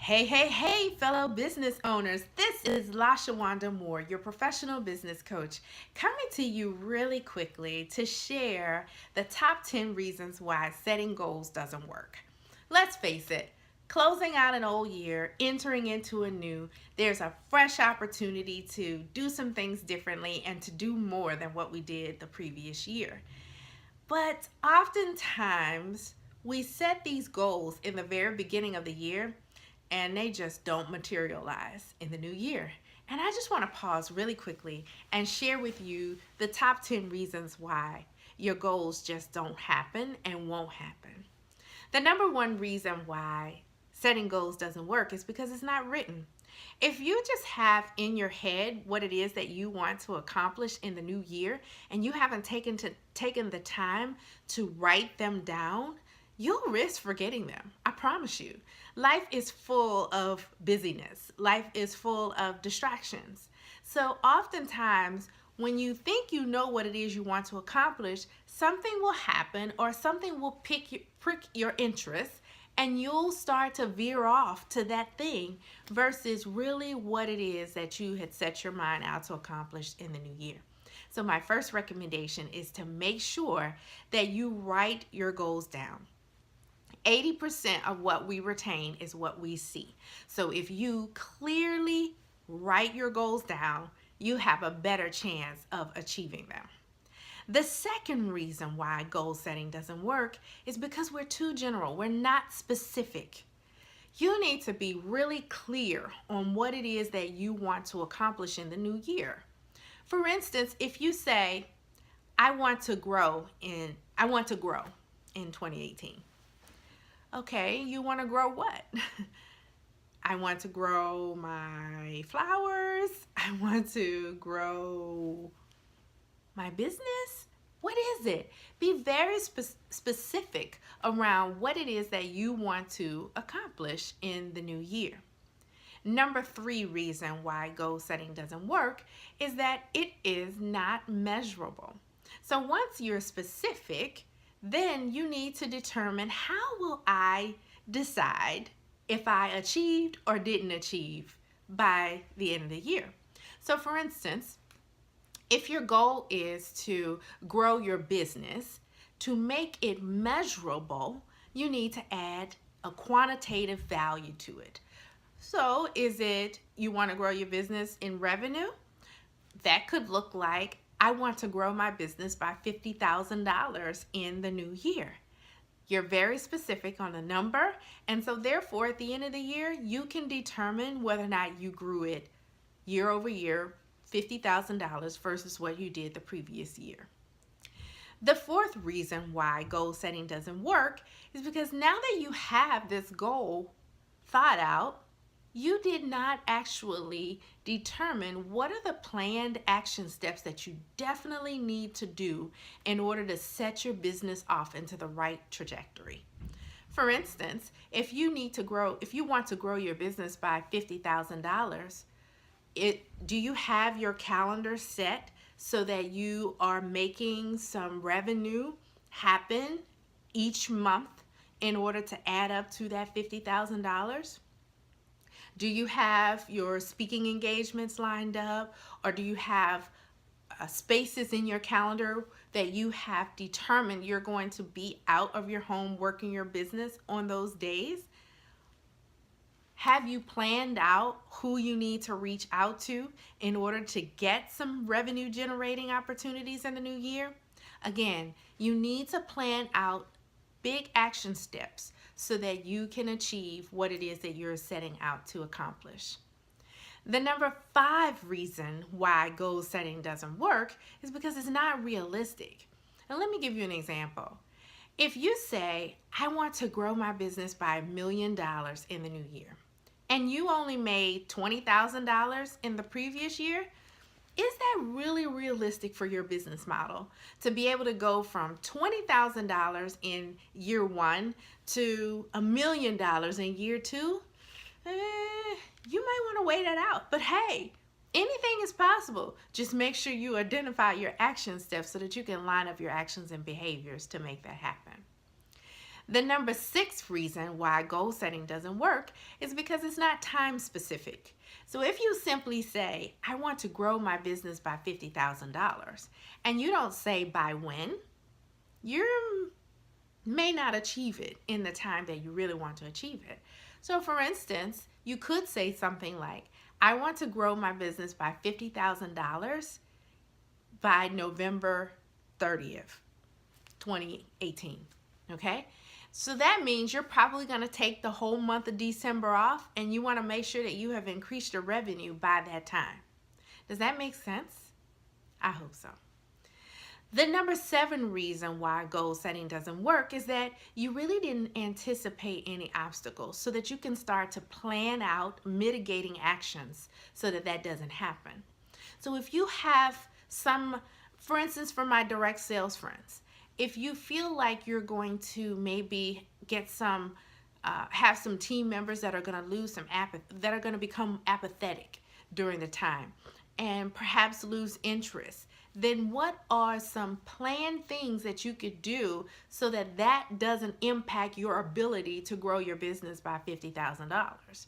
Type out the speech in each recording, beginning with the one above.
Hey, hey, hey, fellow business owners. This is LaShawanda Moore, your professional business coach, coming to you really quickly to share the top 10 reasons why setting goals doesn't work. Let's face it, closing out an old year, entering into a new, there's a fresh opportunity to do some things differently and to do more than what we did the previous year. But oftentimes, we set these goals in the very beginning of the year and they just don't materialize in the new year. And I just want to pause really quickly and share with you the top 10 reasons why your goals just don't happen and won't happen. The number one reason why setting goals doesn't work is because it's not written. If you just have in your head what it is that you want to accomplish in the new year and you haven't taken the time to write them down, you'll risk forgetting them. I promise you. Life is full of busyness. Life is full of distractions. So oftentimes when you think you know what it is you want to accomplish, something will happen or something will prick your interest and you'll start to veer off to that thing versus really what it is that you had set your mind out to accomplish in the new year. So my first recommendation is to make sure that you write your goals down. 80% of what we retain is what we see. So if you clearly write your goals down, you have a better chance of achieving them. The second reason why goal setting doesn't work is because we're too general. We're not specific. You need to be really clear on what it is that you want to accomplish in the new year. For instance, if you say, I want to grow in 2018. Okay, you want to grow what? I want to grow my flowers. I want to grow my business. What is it? Be very specific around what it is that you want to accomplish in the new year. Number three reason why goal setting doesn't work is that it is not measurable. So once you're specific, then you need to determine how will I decide if I achieved or didn't achieve by the end of the year. So for instance, if your goal is to grow your business, to make it measurable, you need to add a quantitative value to it. So is it you want to grow your business in revenue? That could look like I want to grow my business by $50,000 in the new year. You're very specific on the number, and so therefore at the end of the year, you can determine whether or not you grew it year over year, $50,000 versus what you did the previous year. The fourth reason why goal setting doesn't work is because now that you have this goal thought out, you did not actually determine what are the planned action steps that you definitely need to do in order to set your business off into the right trajectory. For instance, if you want to grow your business by $50,000, do you have your calendar set so that you are making some revenue happen each month in order to add up to that $50,000? Do you have your speaking engagements lined up, or do you have spaces in your calendar that you have determined you're going to be out of your home working your business on those days? Have you planned out who you need to reach out to in order to get some revenue generating opportunities in the new year? Again, you need to plan out big action steps so that you can achieve what it is that you're setting out to accomplish. The number five reason why goal setting doesn't work is because it's not realistic. And let me give you an example. If you say, I want to grow my business by $1 million in the new year, and you only made $20,000 in the previous year, is that really realistic for your business model to be able to go from $20,000 in year one to $1 million in year two? You might want to weigh that out. But hey, anything is possible. Just make sure you identify your action steps so that you can line up your actions and behaviors to make that happen. The number 6 reason why goal setting doesn't work is because it's not time specific. So if you simply say, I want to grow my business by $50,000, and you don't say by when, you may not achieve it in the time that you really want to achieve it. So for instance, you could say something like, I want to grow my business by $50,000 by November 30th, 2018. Okay? So that means you're probably going to take the whole month of December off, and you want to make sure that you have increased your revenue by that time. Does that make sense? I hope so. The number 7 reason why goal setting doesn't work is that you really didn't anticipate any obstacles so that you can start to plan out mitigating actions so that that doesn't happen. So if you have some, for instance, for my direct sales friends, if you feel like you're going to maybe get some, have some team members that are going to lose some that are going to become apathetic during the time and perhaps lose interest, then what are some planned things that you could do so that that doesn't impact your ability to grow your business by $50,000?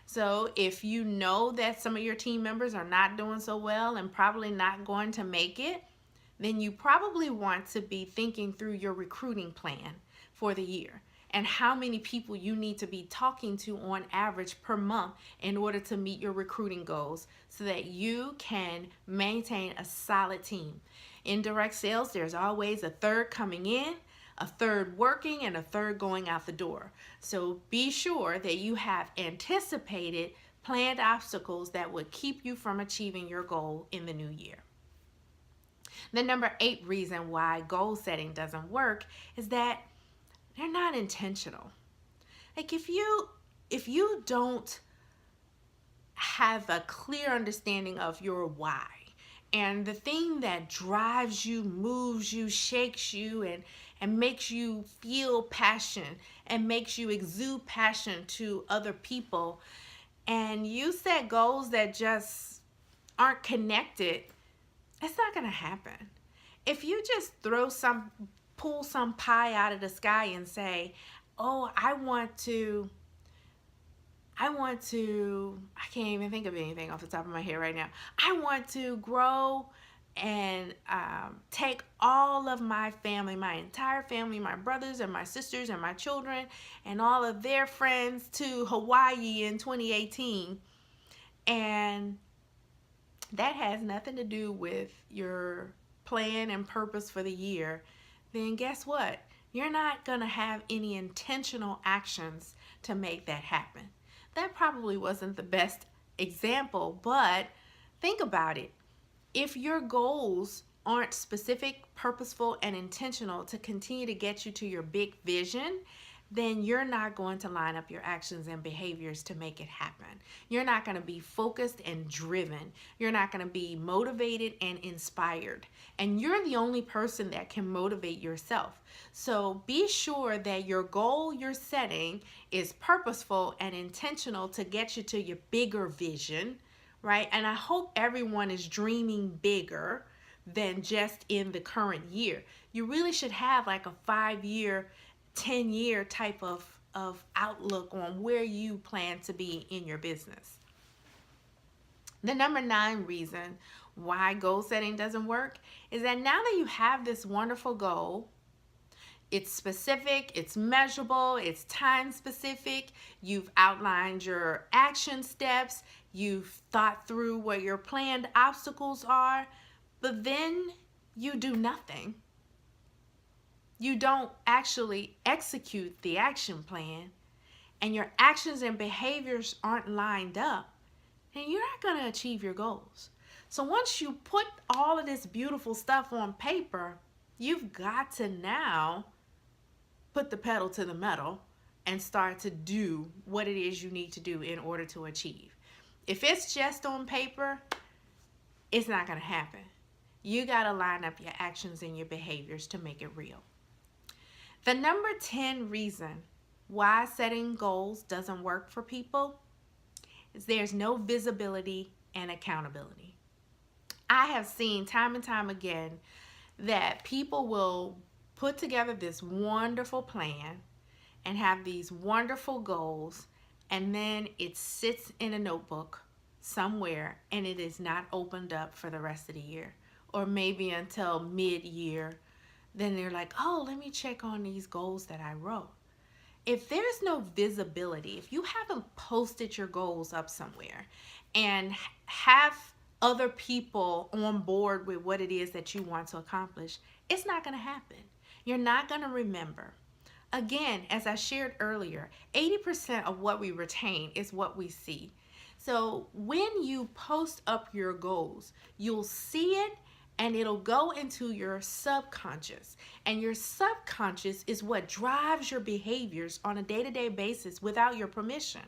So if you know that some of your team members are not doing so well and probably not going to make it, then you probably want to be thinking through your recruiting plan for the year and how many people you need to be talking to on average per month in order to meet your recruiting goals so that you can maintain a solid team. In direct sales, there's always a third coming in, a third working, and a third going out the door. So be sure that you have anticipated planned obstacles that would keep you from achieving your goal in the new year. The number 8 reason why goal setting doesn't work is that they're not intentional. Like if you don't have a clear understanding of your why and the thing that drives you, moves you, shakes you, and makes you feel passion and makes you exude passion to other people, and you set goals that just aren't connected, it's not going to happen. If you just pull some pie out of the sky and say, oh, I can't even think of anything off the top of my head right now. I want to grow and take all of my family, my entire family, my brothers and my sisters and my children and all of their friends to Hawaii in 2018. And that has nothing to do with your plan and purpose for the year, then guess what? You're not going to have any intentional actions to make that happen. That probably wasn't the best example, but think about it. If your goals aren't specific, purposeful, and intentional to continue to get you to your big vision, then you're not going to line up your actions and behaviors to make it happen. You're not going to be focused and driven. You're not going to be motivated and inspired. And you're the only person that can motivate yourself. So be sure that your goal you're setting is purposeful and intentional to get you to your bigger vision, right? And I hope everyone is dreaming bigger than just in the current year. You really should have like a 5-year 10-year type of outlook on where you plan to be in your business. The number 9 reason why goal setting doesn't work is that now that you have this wonderful goal, it's specific, it's measurable, it's time specific, you've outlined your action steps, you've thought through what your planned obstacles are, but then you do nothing. You don't actually execute the action plan, and your actions and behaviors aren't lined up, then you're not going to achieve your goals. So once you put all of this beautiful stuff on paper, you've got to now put the pedal to the metal and start to do what it is you need to do in order to achieve. If it's just on paper, it's not going to happen. You got to line up your actions and your behaviors to make it real. The number 10 reason why setting goals doesn't work for people is there's no visibility and accountability. I have seen time and time again that people will put together this wonderful plan and have these wonderful goals, and then it sits in a notebook somewhere and it is not opened up for the rest of the year, or maybe until mid-year. Then they're like, oh, let me check on these goals that I wrote. If there's no visibility, if you haven't posted your goals up somewhere and have other people on board with what it is that you want to accomplish, it's not going to happen. You're not going to remember. Again, as I shared earlier, 80% of what we retain is what we see. So when you post up your goals, you'll see it and it'll go into your subconscious. And your subconscious is what drives your behaviors on a day-to-day basis without your permission.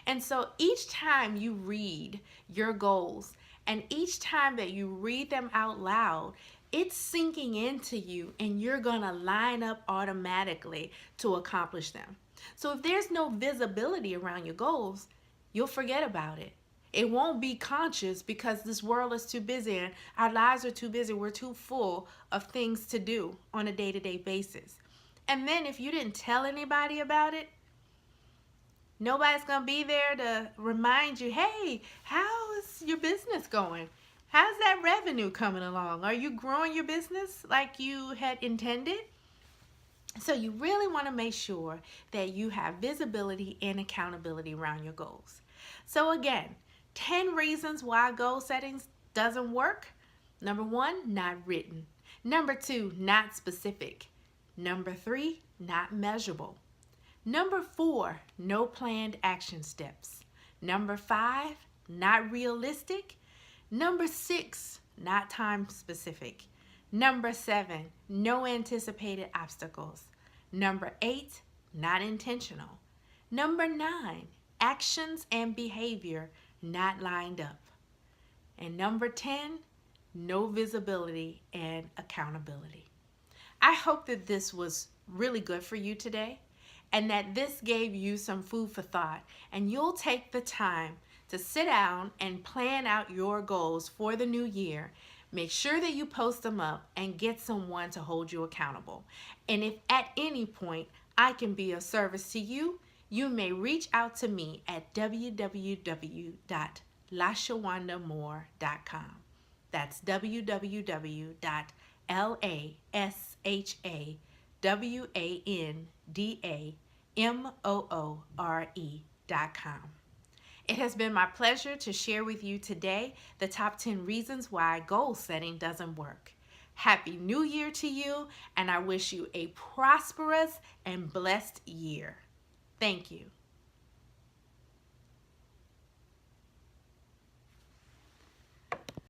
And so each time you read your goals and each time that you read them out loud, it's sinking into you and you're gonna line up automatically to accomplish them. So if there's no visibility around your goals, you'll forget about it. It won't be conscious because this world is too busy and our lives are too busy. We're too full of things to do on a day-to-day basis. And then if you didn't tell anybody about it, nobody's going to be there to remind you, hey, how's your business going? How's that revenue coming along? Are you growing your business like you had intended? So you really want to make sure that you have visibility and accountability around your goals. So again, 10 reasons why goal settings doesn't work. Number 1, not written. Number 2, not specific. Number 3, not measurable. Number 4, no planned action steps. Number 5, not realistic. Number 6, not time specific. Number 7, no anticipated obstacles. Number 8, not intentional. Number 9, actions and behavior not lined up. And number 10, no visibility and accountability. I hope that this was really good for you today and that this gave you some food for thought, and you'll take the time to sit down and plan out your goals for the new year. Make sure that you post them up and get someone to hold you accountable. And if at any point I can be of service to you, you may reach out to me at www.lashawandamore.com. That's www.lashawandamore.com. It has been my pleasure to share with you today the top 10 reasons why goal setting doesn't work. Happy New Year to you, and I wish you a prosperous and blessed year. Thank you.